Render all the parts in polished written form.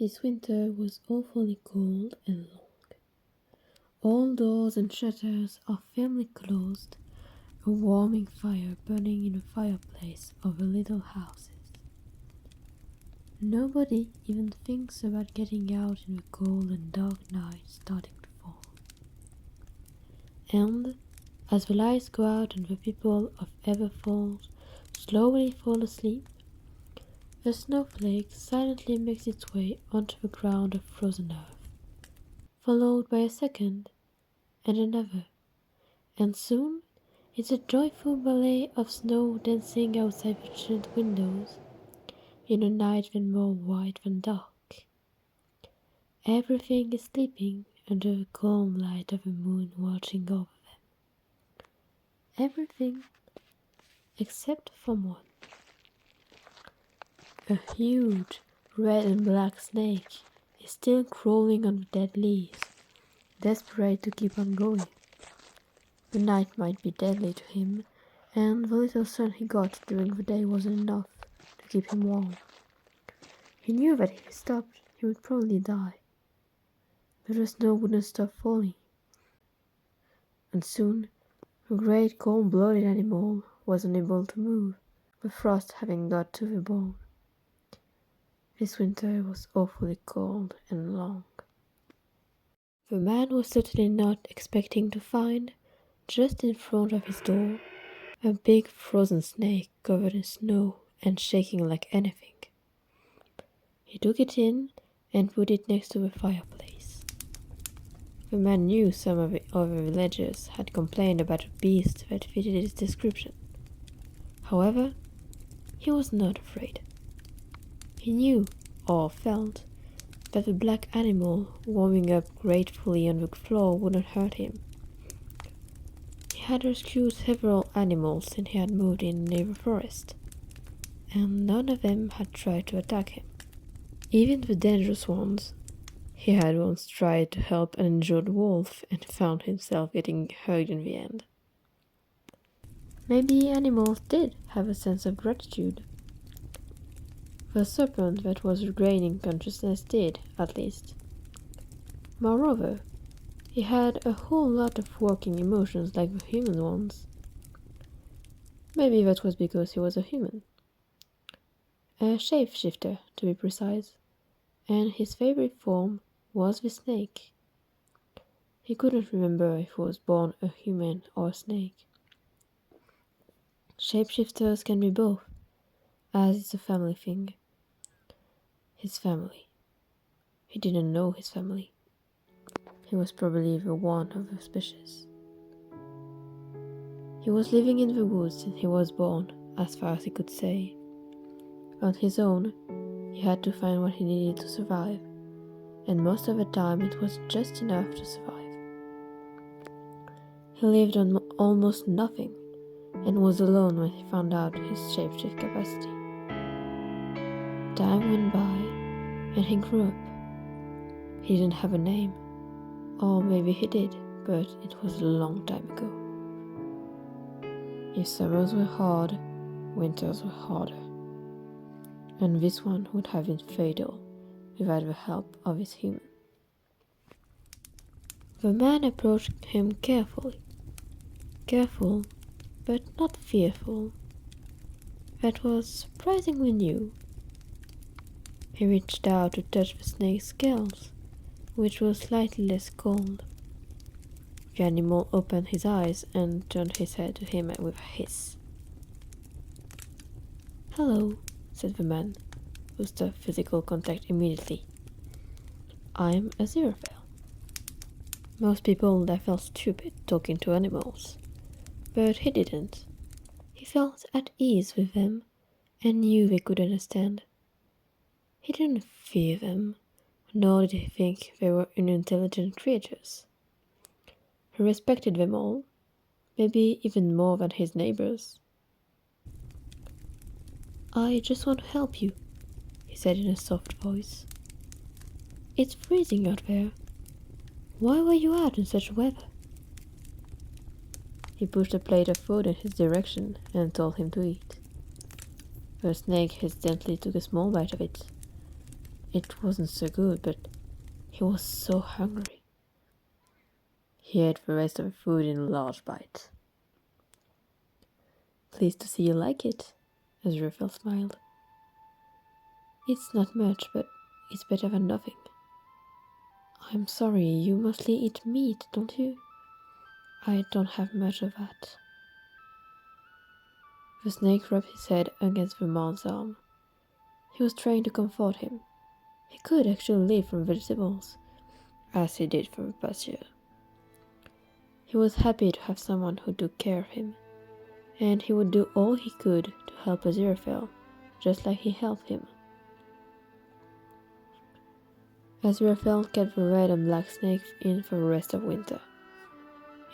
This winter was awfully cold and long. All doors and shutters are firmly closed, a warming fire burning in the fireplace of the little houses. Nobody even thinks about getting out in the cold and dark night starting to fall. And as the lights go out and the people of Everfalls slowly fall asleep, the snowflake silently makes its way onto the ground of frozen earth, followed by a second and another, and soon it's a joyful ballet of snow dancing outside the giant windows in a night then more white than dark. Everything is sleeping under the calm light of the moon watching over them. Everything except for one. A huge red and black snake is still crawling on the dead leaves, desperate to keep on going. The night might be deadly to him, and the little sun he got during the day wasn't enough to keep him warm. He knew that if he stopped, he would probably die. But the snow wouldn't stop falling. And soon, the great cold-blooded animal was unable to move, the frost having got to the bone. This winter was awfully cold and long. The man was certainly not expecting to find, just in front of his door, a big frozen snake covered in snow and shaking like anything. He took it in and put it next to the fireplace. The man knew some of the other villagers had complained about a beast that fitted his description. However, he was not afraid. He knew, or felt, that the black animal warming up gratefully on the floor wouldn't hurt him. He had rescued several animals since he had moved in near the forest, and none of them had tried to attack him. Even the dangerous ones. He had once tried to help an injured wolf and found himself getting hugged in the end. Maybe animals did have a sense of gratitude. The serpent that was regaining consciousness did, at least. Moreover, he had a whole lot of working emotions like the human ones. Maybe that was because he was a human. A shapeshifter, to be precise, and his favorite form was the snake. He couldn't remember if he was born a human or a snake. Shapeshifters can be both, as it's a family thing. His family. He didn't know his family. He was probably the one of the species. He was living in the woods since he was born, as far as he could say. On his own, he had to find what he needed to survive, and most of the time it was just enough to survive. He lived on almost nothing, and was alone when he found out his shapeshift capacity. Time went by, and he grew up. He didn't have a name, or maybe he did, but it was a long time ago. If summers were hard, winters were harder, and this one would have been fatal without the help of his human. The man approached him carefully. Careful, but not fearful. That was surprisingly new. He reached out to touch the snake's scales, which was slightly less cold. The animal opened his eyes and turned his head to him with a hiss. "Hello," said the man, who stopped physical contact immediately. "I'm a Aziraphale." Most people would have felt stupid talking to animals, but he didn't. He felt at ease with them and knew they could understand. He didn't fear them, nor did he think they were unintelligent creatures. He respected them all, maybe even more than his neighbors. "I just want to help you," he said in a soft voice. "It's freezing out there. Why were you out in such weather?" He pushed a plate of food in his direction and told him to eat. The snake hesitantly took a small bite of it. it wasn't so good, but he was so hungry. He ate the rest of the food in a large bite. Pleased to see you like it, Aziraphale smiled. It's not much, but it's better than nothing. I'm sorry, you mostly eat meat, don't you? I don't have much of that. The snake rubbed his head against the man's arm. He was trying to comfort him. He could actually live from vegetables, as he did for the past year. He was happy to have someone who took care of him, and he would do all he could to help Aziraphale, just like he helped him. Aziraphale kept the red and black snake in for the rest of winter.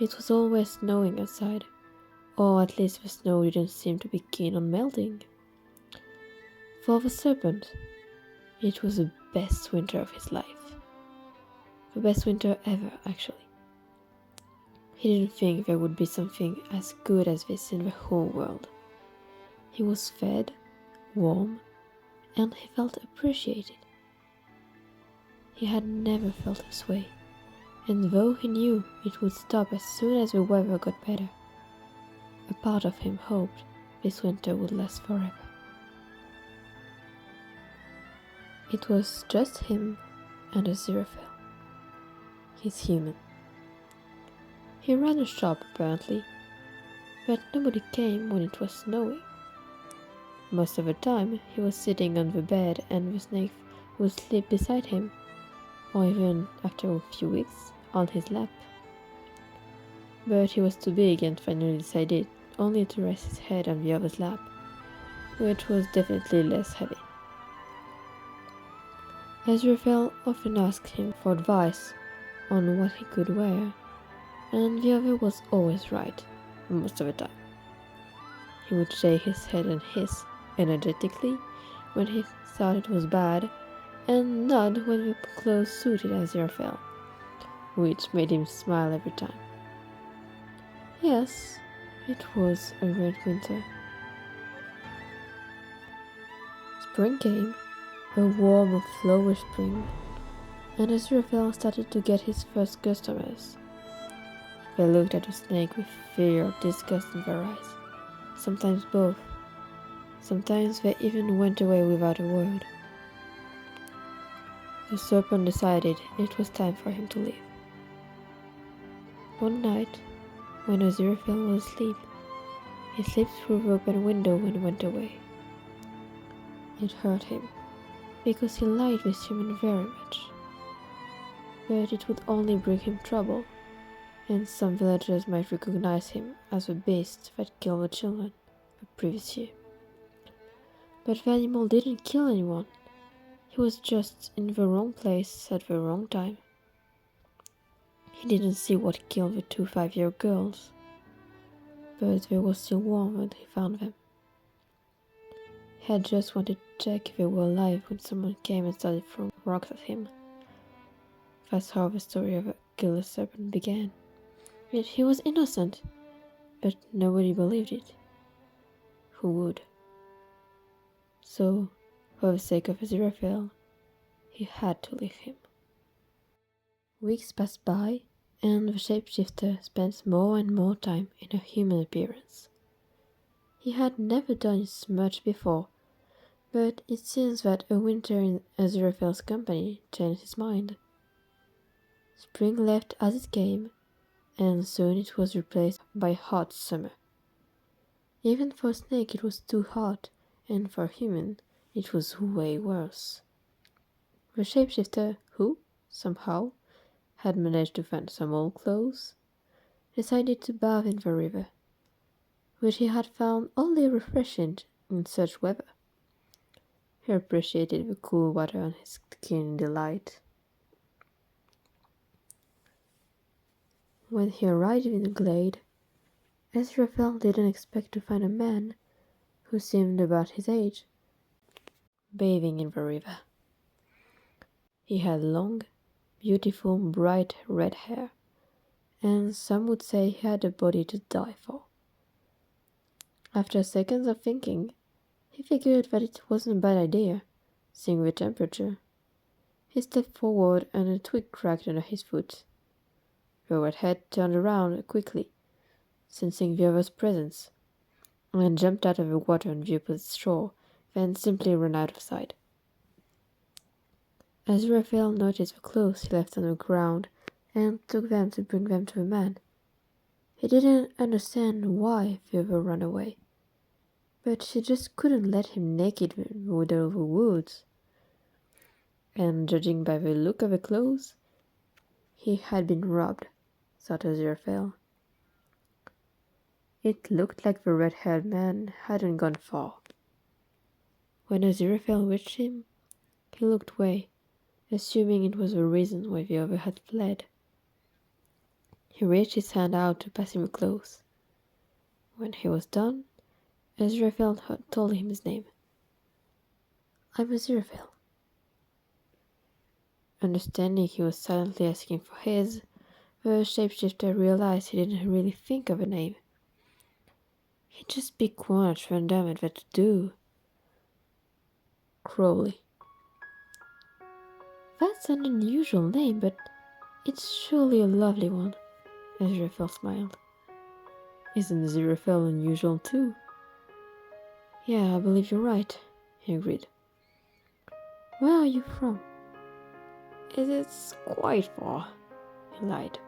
It was always snowing outside, or at least the snow didn't seem to be keen on melting. For the Serpent, it was the best winter of his life. The best winter ever, actually. He didn't think there would be something as good as this in the whole world. He was fed, warm, and he felt appreciated. He had never felt this way, and though he knew it would stop as soon as the weather got better, a part of him hoped this winter would last forever. It was just him and Aziraphale. He's human. He ran a shop apparently, but nobody came when it was snowing. Most of the time he was sitting on the bed and the snake would sleep beside him, or even, after a few weeks, on his lap. But he was too big and finally decided only to rest his head on the other's lap, which was definitely less heavy. Aziraphale often asked him for advice on what he could wear, and the other was always right, most of the time. He would shake his head and hiss energetically when he thought it was bad, and nod when the clothes suited Aziraphale, which made him smile every time. Yes, it was a great winter. Spring came, a warm, flowery spring, and Aziraphale started to get his first customers. They looked at the snake with fear or disgust in their eyes, sometimes both. Sometimes they even went away without a word. The Serpent decided it was time for him to leave. One night, when Aziraphale was asleep, he slipped through the open window and went away. It hurt him, because he liked this human very much. But it would only bring him trouble, and some villagers might recognize him as the beast that killed the children the previous year. But the animal didn't kill anyone. He was just in the wrong place at the wrong time. He didn't see what killed the two 5-year-old girls, but they were still warm when he found them. He had just wanted to check if they were alive when someone came and started throwing rocks at him. That's how the story of a killer serpent began. Yet he was innocent, but nobody believed it. Who would? So, for the sake of Aziraphale, he had to leave him. Weeks passed by, and the shapeshifter spent more and more time in a human appearance. He had never done this much before, but it seems that a winter in Aziraphale's company changed his mind. Spring left as it came, and soon it was replaced by hot summer. Even for a snake it was too hot, and for a human it was way worse. The shapeshifter, who, somehow, had managed to find some old clothes, decided to bathe in the river, which he had found oddly refreshing in such weather. He appreciated the cool water on his keen delight. When he arrived in the glade, Aziraphale didn't expect to find a man who seemed about his age, bathing in the river. He had long, beautiful, bright red hair, and some would say he had a body to die for. After seconds of thinking, he figured that it wasn't a bad idea, seeing the temperature, He stepped forward and a twig cracked under his foot. The redhead turned around quickly, sensing the other's presence, and jumped out of the water on the opposite shore, then simply ran out of sight. Aziraphale noticed the clothes he left on the ground and took them to bring them to the man. He didn't understand why the other ran away, but she just couldn't let him naked in the middle of the woods. And judging by the look of the clothes, he had been robbed, thought Aziraphale. It looked like the red-haired man hadn't gone far. When Aziraphale reached him, he looked away, assuming it was the reason why the other had fled. He reached his hand out to pass him the clothes. When he was done, Aziraphale told him his name. "I'm Aziraphale." Understanding he was silently asking for his, the shapeshifter realized he didn't really think of a name. He'd just pick one at random and that to do. Crowley. That's an unusual name, but it's surely a lovely one. Aziraphale smiled. Isn't Aziraphale unusual too? Yeah, I believe you're right, he agreed. Where are you from? It's quite far, he lied.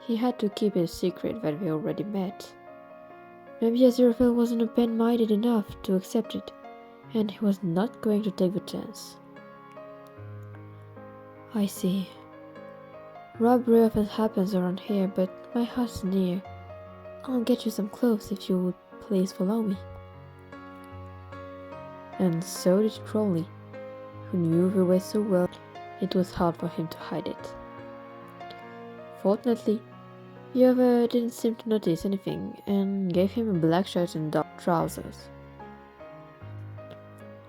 He had to keep it a secret that they already met. Maybe Aziraphale wasn't open-minded enough to accept it, and he was not going to take the chance. I see. Robbery often happens around here, but my house is near. I'll get you some clothes if you would please follow me. And so did Crowley, who knew the way so well it was hard for him to hide it. Fortunately, the other didn't seem to notice anything and gave him a black shirt and dark trousers.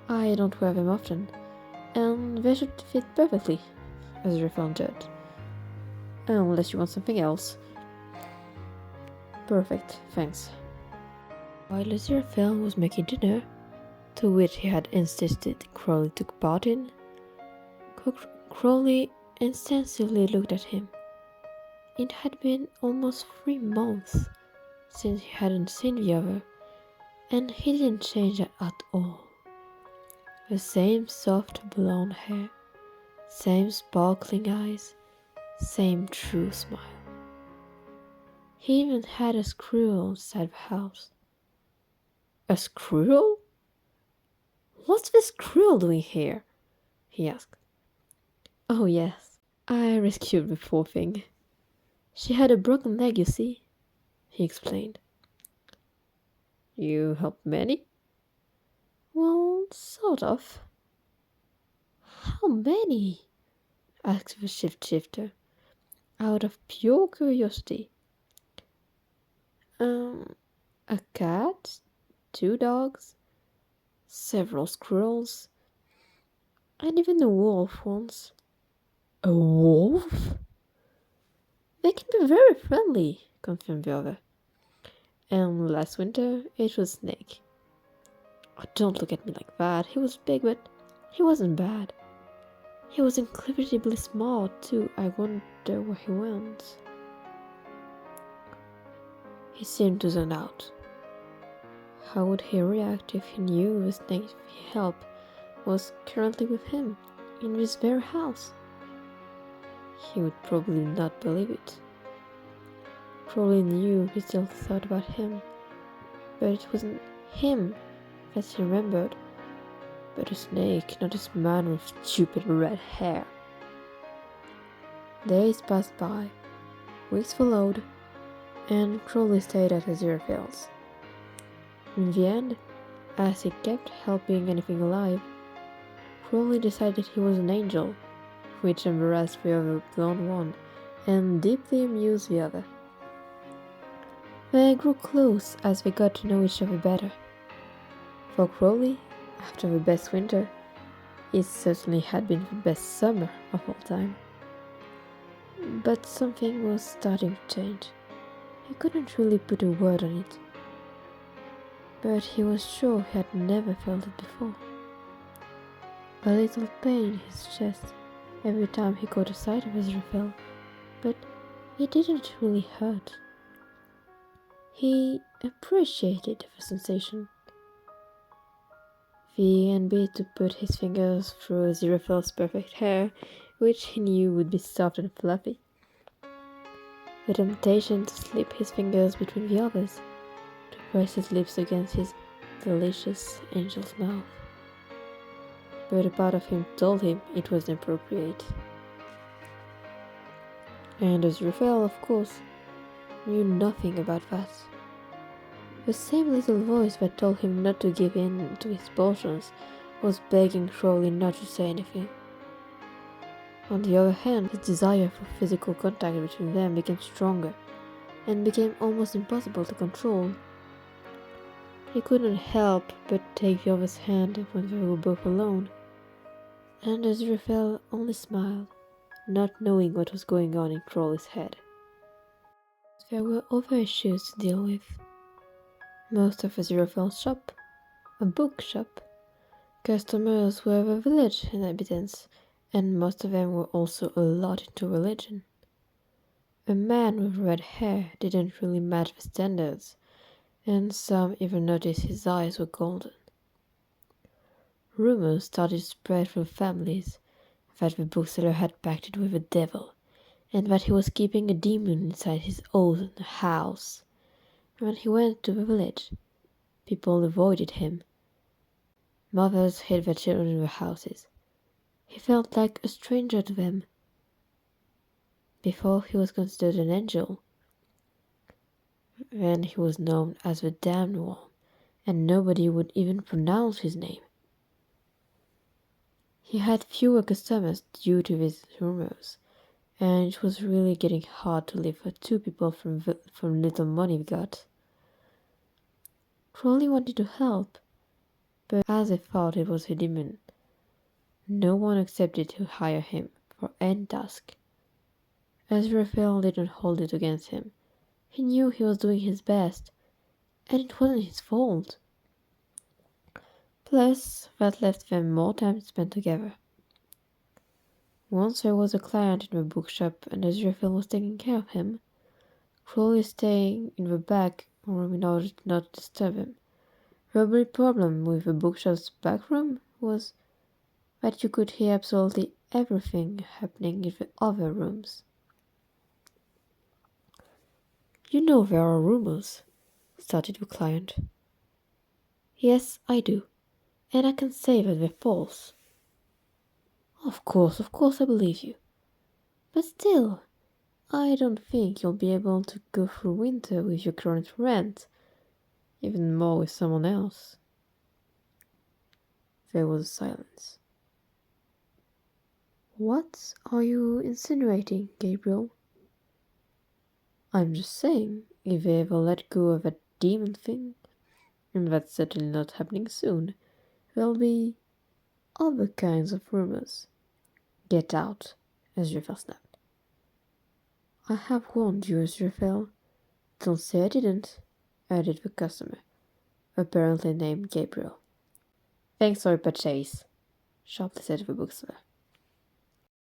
I don't wear them often, and they should fit perfectly, Aziraphale judged. Unless you want something else. Perfect, thanks. While Aziraphale was making dinner, to which he had insisted Crowley took part in, Crowley instinctively looked at him. It had been almost 3 months since he hadn't seen the other, and he didn't change at all. The same soft blonde hair, same sparkling eyes, same true smile. He even had a squirrel inside the house. A squirrel? What's this squirrel doing here? He asked. Oh yes, I rescued the poor thing. She had a broken leg, you see, he explained. You helped many? Well, sort of. How many? Asked the shifter, out of pure curiosity. A cat, 2 dogs, several squirrels, and even a wolf once. A wolf? They can be very friendly, confirmed the other. And last winter, it was Snake. Oh, don't look at me like that. He was big, but he wasn't bad. He was incredibly smart, too. I wonder where he went. He seemed to zone out. How would he react if he knew the snake he helped was currently with him, in this very house? He would probably not believe it. Crowley knew he still thought about him, but it wasn't him that he remembered, but a snake, not this man with stupid red hair. Days passed by, weeks followed, and Crowley stayed at Aziraphale's. In the end, as he kept helping anything alive, Crowley decided he was an angel, which embarrassed the other blonde one and deeply amused the other. They grew close as they got to know each other better. For Crowley, after the best winter, it certainly had been the best summer of all time. But something was starting to change. He couldn't really put a word on it, but he was sure he had never felt it before. A little pain in his chest every time he caught a sight of Aziraphale, but it didn't really hurt. He appreciated the sensation. He began to put his fingers through Aziraphale's perfect hair, which he knew would be soft and fluffy. The temptation to slip his fingers between the others, to press his lips against his delicious angel's mouth. But a part of him told him it was inappropriate. And Aziraphale, of course, knew nothing about that. The same little voice that told him not to give in to his portions was begging Crowley not to say anything. On the other hand, his desire for physical contact between them became stronger and became almost impossible to control. He couldn't help but take the other's hand when they were both alone, and Aziraphale only smiled, not knowing what was going on in Crowley's head. There were other issues to deal with. Most of Aziraphale's shop, a bookshop, customers were the village inhabitants, and most of them were also a lot into religion. A man with red hair didn't really match the standards, and some even noticed his eyes were golden. Rumors started to spread through families that the bookseller had pacted with the devil, and that he was keeping a demon inside his own house. When he went to the village, people avoided him. Mothers hid their children in their houses. He felt like a stranger to them. Before he was considered an angel, then he was known as the Damned One, and nobody would even pronounce his name. He had fewer customers due to these rumors, and it was really getting hard to live for two people from little money we got. Crowley wanted to help, but as he thought it was a demon, no one accepted to hire him for any task. Aziraphale didn't hold it against him. He knew he was doing his best, and it wasn't his fault. Plus, that left them more time to spend together. Once there was a client in the bookshop and Aziraphale was taking care of him, Crowley staying in the back room in order to not disturb him. The only problem with the bookshop's back room was that you could hear absolutely everything happening in the other rooms. "You know there are rumors," started the client. "Yes, I do, and I can say that they're false." Of course, I believe you. But still, I don't think you'll be able to go through winter with your current rent, even more with someone else." There was a silence. "What are you insinuating, Gabriel?" "I'm just saying, if they ever let go of that demon thing, and that's certainly not happening soon, there'll be other kinds of rumors." "Get out," Aziraphale snapped. "I have warned you, Aziraphale. Don't say I didn't," added the customer, apparently named Gabriel. "Thanks for your purchase," sharply said the bookseller.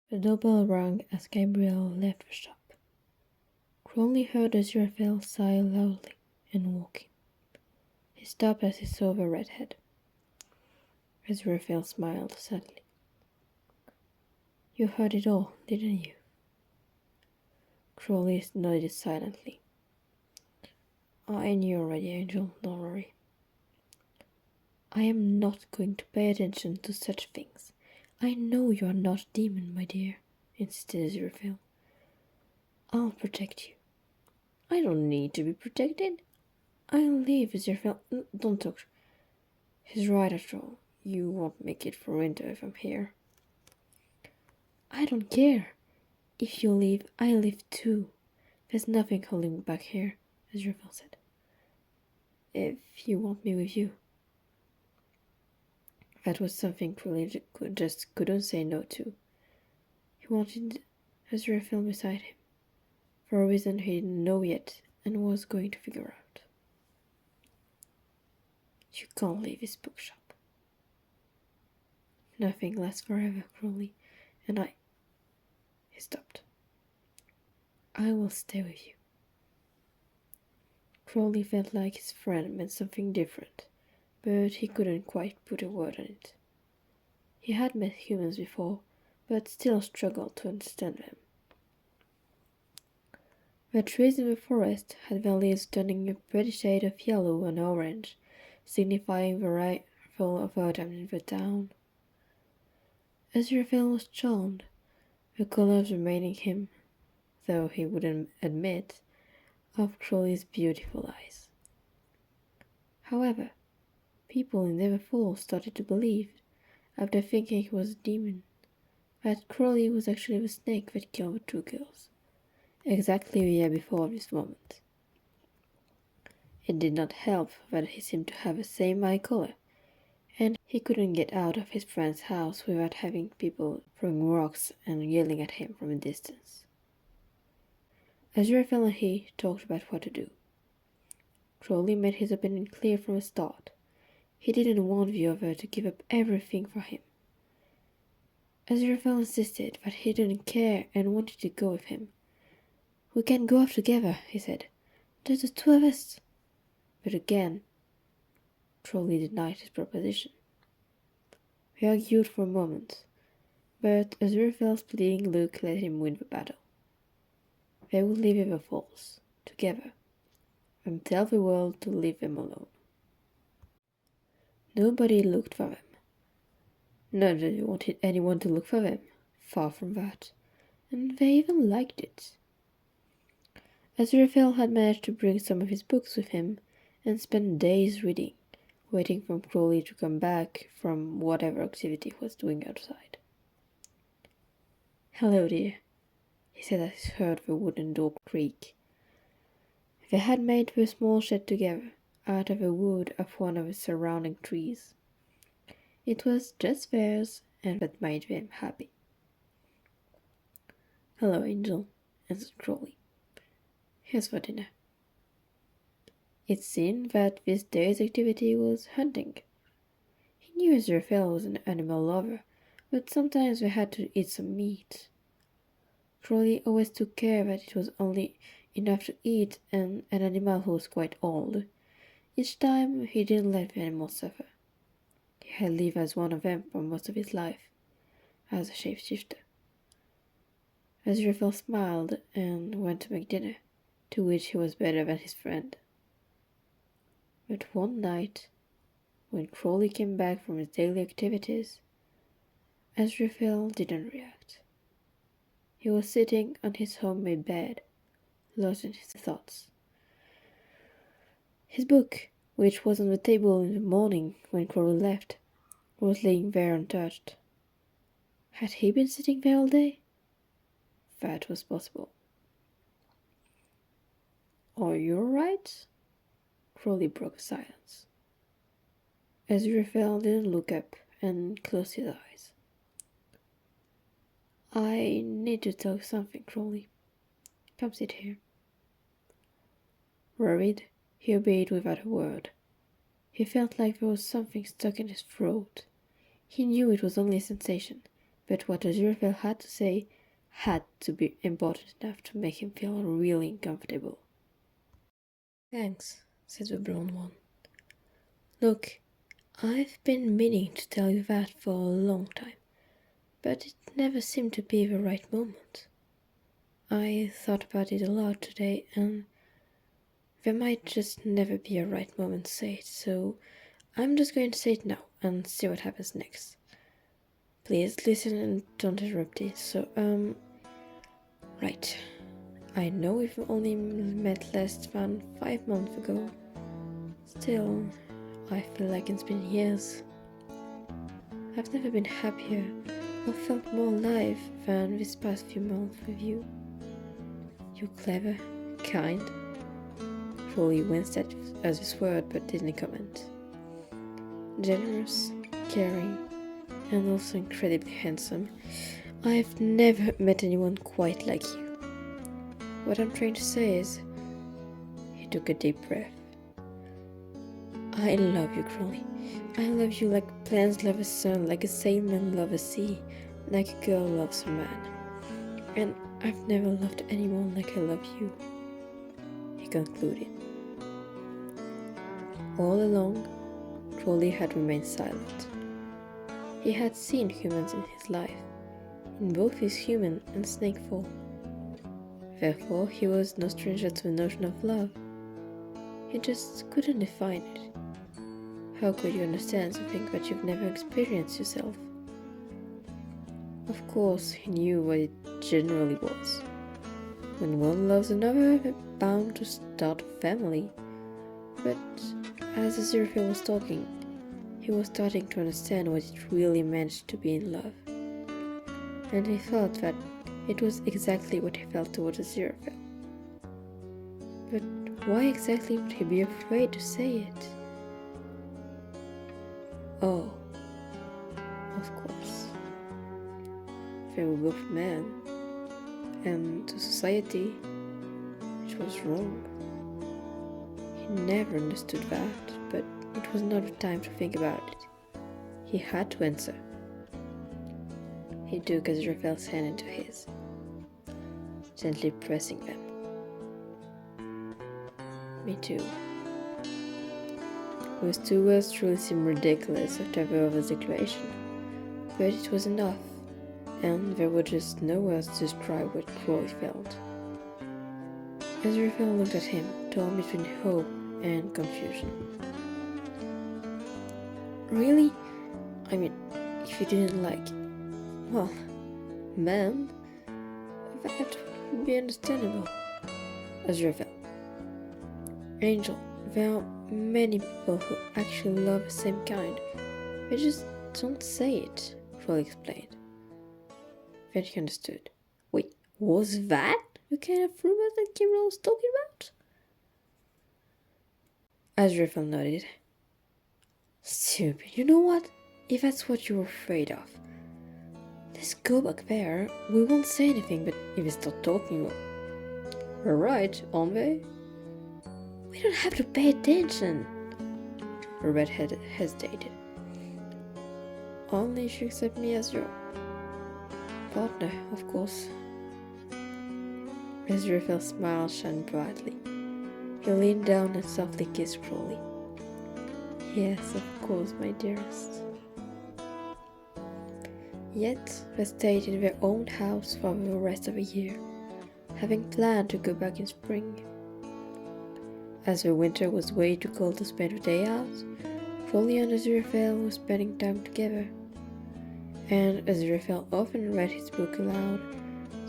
The doorbell rang as Gabriel left the shop. Crowley heard Aziraphale sigh loudly and walk in. He stopped as he saw the redhead. Aziraphale smiled sadly. "You heard it all, didn't you?" Crowley nodded silently. "I knew already, Angel, don't worry." "I am not going to pay attention to such things. I know you are not a demon, my dear," insisted Aziraphale. "I'll protect you." "I don't need to be protected." "I'll leave, Aziraphale. Don't talk." "He's right after all. You won't make it for winter if I'm here." "I don't care. If you leave, I leave too. There's nothing holding me back here," Aziraphale said. "If you want me with you." That was something Crowley couldn't say no to. He wanted Aziraphale beside him, for a reason he didn't know yet and was going to figure out. "You can't leave this bookshop." "Nothing lasts forever, Crowley, and He stopped. I will stay with you. Crowley felt like his friend meant something different, but he couldn't quite put a word on it. He had met humans before, but still struggled to understand them. The trees in the forest had their leaves turning a pretty shade of yellow and orange, signifying the arrival of autumn in the town. Aziraphale was charmed, the colors reminding him, though he wouldn't admit, of Crowley's beautiful eyes. However, people in Neverfall started to believe, after thinking he was a demon, that Crowley was actually the snake that killed the two girls, exactly a year before this moment. It did not help that he seemed to have the same eye color, and he couldn't get out of his friend's house without having people throwing rocks and yelling at him from a distance. Aziraphale and he talked about what to do. Crowley made his opinion clear from the start. He didn't want the other to give up everything for him. Aziraphale insisted that he didn't care and wanted to go with him. We can go off together, he said. Just the two of us. But again, Crowley denied his proposition. They argued for a moment, but Aziraphale's pleading look let him win the battle. They would leave Ever Falls, together, and tell the world to leave them alone. Nobody looked for them. Nobody wanted anyone to look for them, far from that, and they even liked it. Aziraphale had managed to bring some of his books with him and spent days reading, waiting for Crowley to come back from whatever activity he was doing outside. Hello, dear, he said as he heard the wooden door creak. They had made the small shed together, out of the wood of one of the surrounding trees. It was just theirs, and that made them happy. Hello, Angel, answered Crowley. Here's for dinner. It seemed that this day's activity was hunting. He knew Aziraphale was an animal lover, but sometimes they had to eat some meat. Crowley always took care that it was only enough to eat and an animal who was quite old. Each time he didn't let the animals suffer. He had lived as one of them for most of his life, as a shapeshifter. Aziraphale smiled and went to make dinner, to which he was better than his friend. But one night, when Crowley came back from his daily activities, Aziraphale didn't react. He was sitting on his homemade bed, lost in his thoughts. His book, which was on the table in the morning when Crowley left, was laying there untouched. Had he been sitting there all day? That was possible. Are you all right? Crowley broke the silence. Aziraphale didn't look up and closed his eyes. I need to tell you something, Crowley. Come sit here. Worried, he obeyed without a word. He felt like there was something stuck in his throat. He knew it was only a sensation, but what Aziraphale had to say had to be important enough to make him feel really uncomfortable. Thanks, said the blonde one. Look, I've been meaning to tell you that for a long time, but it never seemed to be the right moment. I thought about it a lot today, and there might just never be a right moment to say it, so I'm just going to say it now and see what happens next. Please listen and don't interrupt it. So, right. I know we've only met less than 5 months ago. Still, I feel like it's been years. I've never been happier or felt more alive than this past few months with you. You're clever, kind. Crowley winced at this word but didn't comment. Generous, caring, and also incredibly handsome. I've never met anyone quite like you. What I'm trying to say is, he took a deep breath. I love you, Crowley. I love you like plants love a sun, like a sailman loves a sea, like a girl loves a man. And I've never loved anyone like I love you, he concluded. All along, Crowley had remained silent. He had seen humans in his life, in both his human and snake form. Therefore, he was no stranger to the notion of love. He just couldn't define it. How could you understand something that you've never experienced yourself? Of course, he knew what it generally was. When one loves another, they're bound to start a family. But as Aziraphale was talking, he was starting to understand what it really meant to be in love. And he thought that it was exactly what he felt towards Aziraphale. But why exactly would he be afraid to say it? Oh, of course. They were both men, and to society, it was wrong. He never understood that, but it was not the time to think about it. He had to answer. He took Aziraphale's hand into his, gently pressing them. Me too. Those two words truly seemed ridiculous after Verova's declaration, but it was enough, and there were just no words to describe what Crowley felt. Aziraphale looked at him, torn between hope and confusion. Really? I mean, if you didn't like, well, man, that would be understandable. Aziraphale. Angel, there are many people who actually love the same kind. They just don't say it, Crowley explained. Then he understood. Wait, was that the kind of rumor that Gabriel was talking about? Aziraphale nodded. Stupid, you know what? If that's what you're afraid of, let's go back there. We won't say anything, but if we start talking, we're right, aren't we? We don't have to pay attention. The redhead hesitated. Only if you accept me as your partner, of course. Aziraphale's smile shined brightly. He leaned down and softly kissed Crowley. Yes, of course, my dearest. Yet, they stayed in their own house for the rest of the year, having planned to go back in spring. As the winter was way too cold to spend the day out, Crowley and Aziraphale were spending time together, and Aziraphale often read his book aloud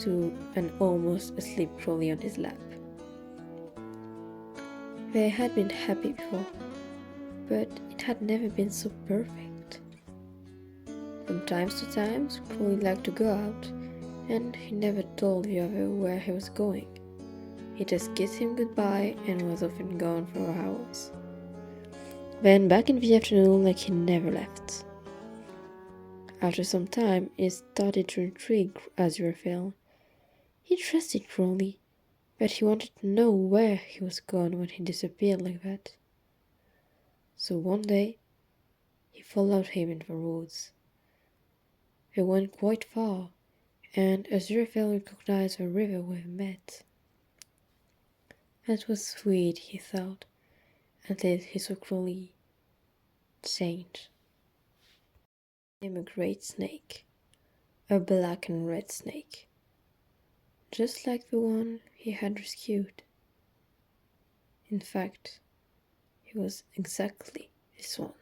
to an almost asleep Crowley on his lap. They had been happy before, but it had never been so perfect. From time to time, Crowley liked to go out, and he never told the other where he was going. He just kissed him goodbye and was often gone for hours. Then back in the afternoon like he never left. After some time, it started to intrigue Aziraphale. He trusted Crowley, but he wanted to know where he was gone when he disappeared like that. So one day, he followed him into the woods. They went quite far, and Aziraphale recognized the river where they met. That was sweet, he thought, until he saw Crowley change. He became a great snake, a black and red snake, just like the one he had rescued. In fact, he was exactly this one.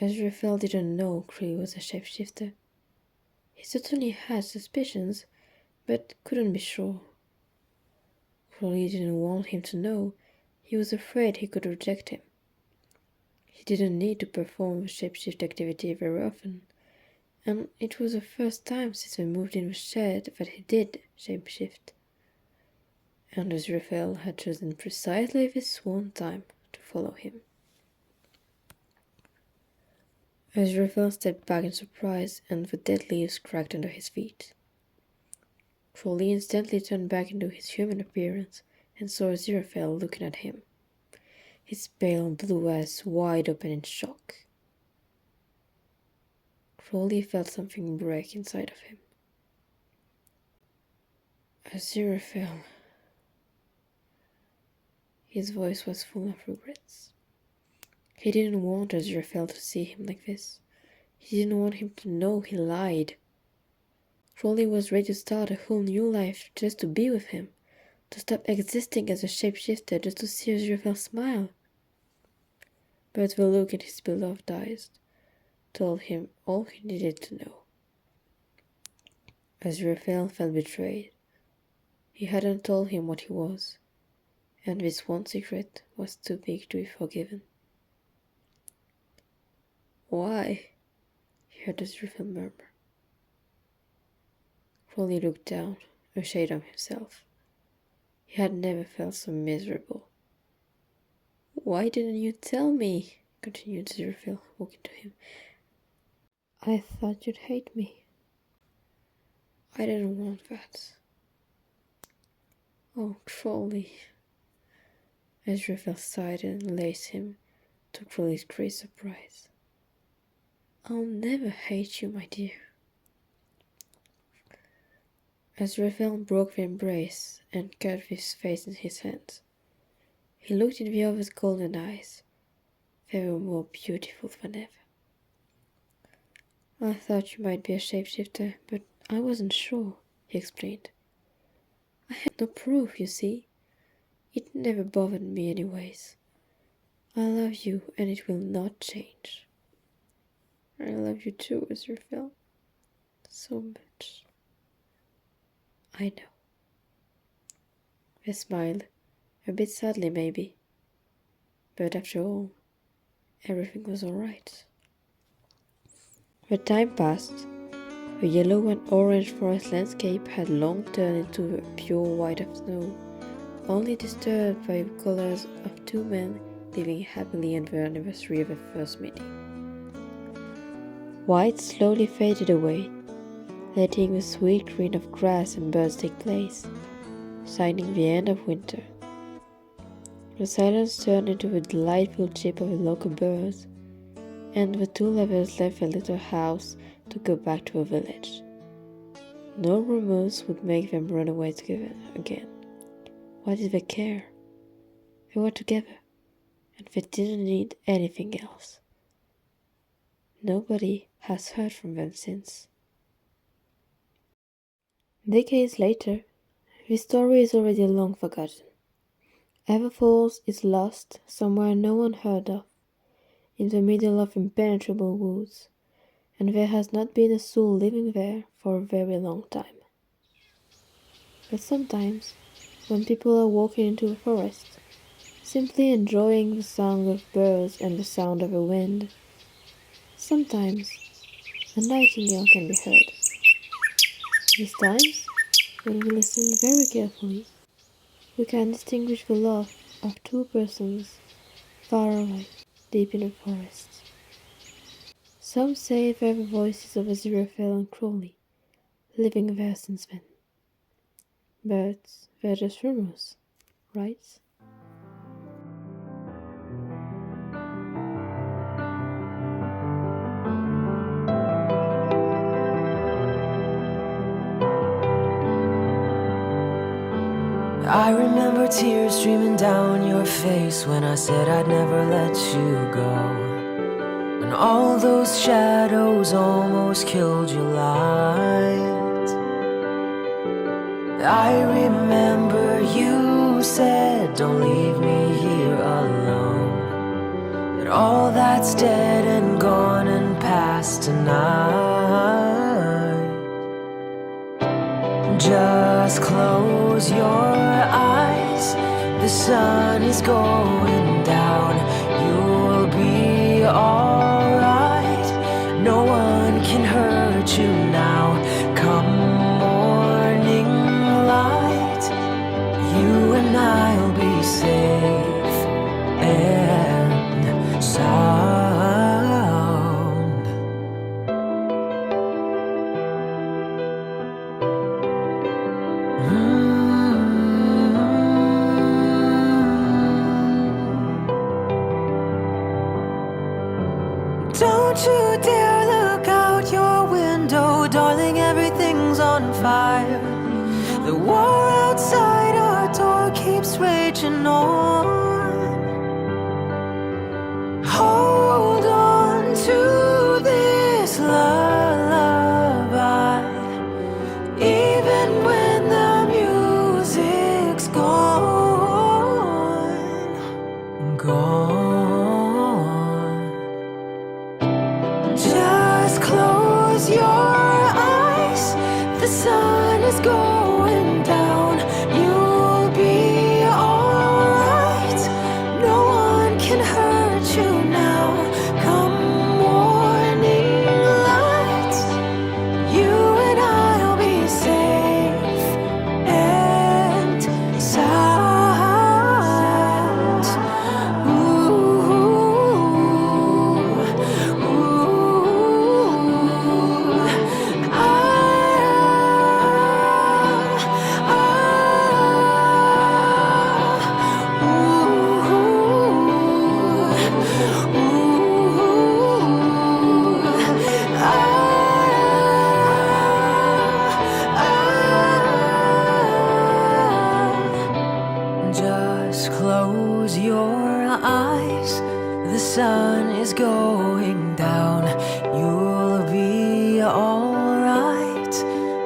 Aziraphale didn't know Crowley was a shapeshifter. He certainly had suspicions, but couldn't be sure. Crowley didn't want him to know. He was afraid he could reject him. He didn't need to perform the shapeshift activity very often, and it was the first time since they moved in the shed that he did shapeshift. And Aziraphale had chosen precisely this one time to follow him. Aziraphale stepped back in surprise, and the dead leaves cracked under his feet. Crowley instantly turned back into his human appearance and saw Aziraphale looking at him, his pale blue eyes wide open in shock. Crowley felt something break inside of him. Aziraphale. His voice was full of regrets. He didn't want Aziraphale to see him like this. He didn't want him to know he lied. Crowley was ready to start a whole new life just to be with him, to stop existing as a shapeshifter just to see Aziraphale smile. But the look in his beloved eyes told him all he needed to know. Aziraphale felt betrayed. He hadn't told him what he was, and this one secret was too big to be forgiven. Why? He heard Aziraphale murmur. Crowley looked down, ashamed of himself. He had never felt so miserable. Why didn't you tell me? Continued Aziraphale, walking to him. I thought you'd hate me. I didn't want that. Oh, Crowley. Aziraphale sighed and laced him, to Crowley's great surprise. I'll never hate you, my dear. Aziraphale broke the embrace and cut his face in his hands. He looked in the other's golden eyes. They were more beautiful than ever. I thought you might be a shapeshifter, but I wasn't sure, he explained. I had no proof, you see. It never bothered me anyways. I love you, and it will not change. I love you too, Aziraphale. So much. I know. They smiled, a bit sadly maybe. But after all, everything was all right. The time passed. The yellow and orange forest landscape had long turned into the pure white of snow, only disturbed by the colors of two men living happily on the anniversary of their first meeting. White slowly faded away, letting the sweet green of grass and birds take place, signing the end of winter. The silence turned into the delightful chirp of the local birds, and the two lovers left their little house to go back to the village. No rumors would make them run away together again. Why did they care? They were together, and they didn't need anything else. Nobody has heard from them since. Decades later, this story is already long forgotten. Everfalls is lost somewhere no one heard of, in the middle of impenetrable woods, and there has not been a soul living there for a very long time. But sometimes, when people are walking into the forest, simply enjoying the song of birds and the sound of the wind, sometimes a nightingale can be heard. These times, when we listen very carefully, we can distinguish the laugh of two persons far away, deep in the forest. Some say they are the voices of Aziraphale and Crowley, living there since then. But they're just rumors, right? I remember tears streaming down your face when I said I'd never let you go. And all those shadows almost killed your light. I remember you said, don't leave me here alone. But all that's dead and gone and past tonight. Just close your eyes, the sun is going down. You'll be alright, no one can hurt you now. Come morning light, you and I'll be safe and sound. Don't you dare look out your window, darling, everything's on fire. The war outside our door keeps raging on. Hold on to this lullaby, even when the music's gone, gone. Just close your eyes, the sun is going down. You'll be alright, no one can hurt you now. Come morning light, you and I'll be safe and sound. Ooh, ooh, Just close your eyes, the sun is going down. You'll be alright,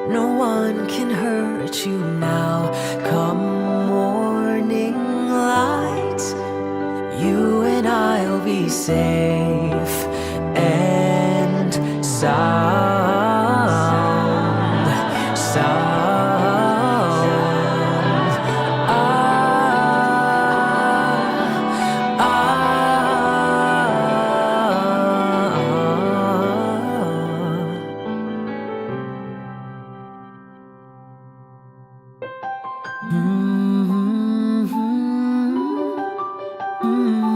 no one can hurt you now. Come morning light, you and I'll be safe and sound, sound. Mm-hmm. Mm-hmm.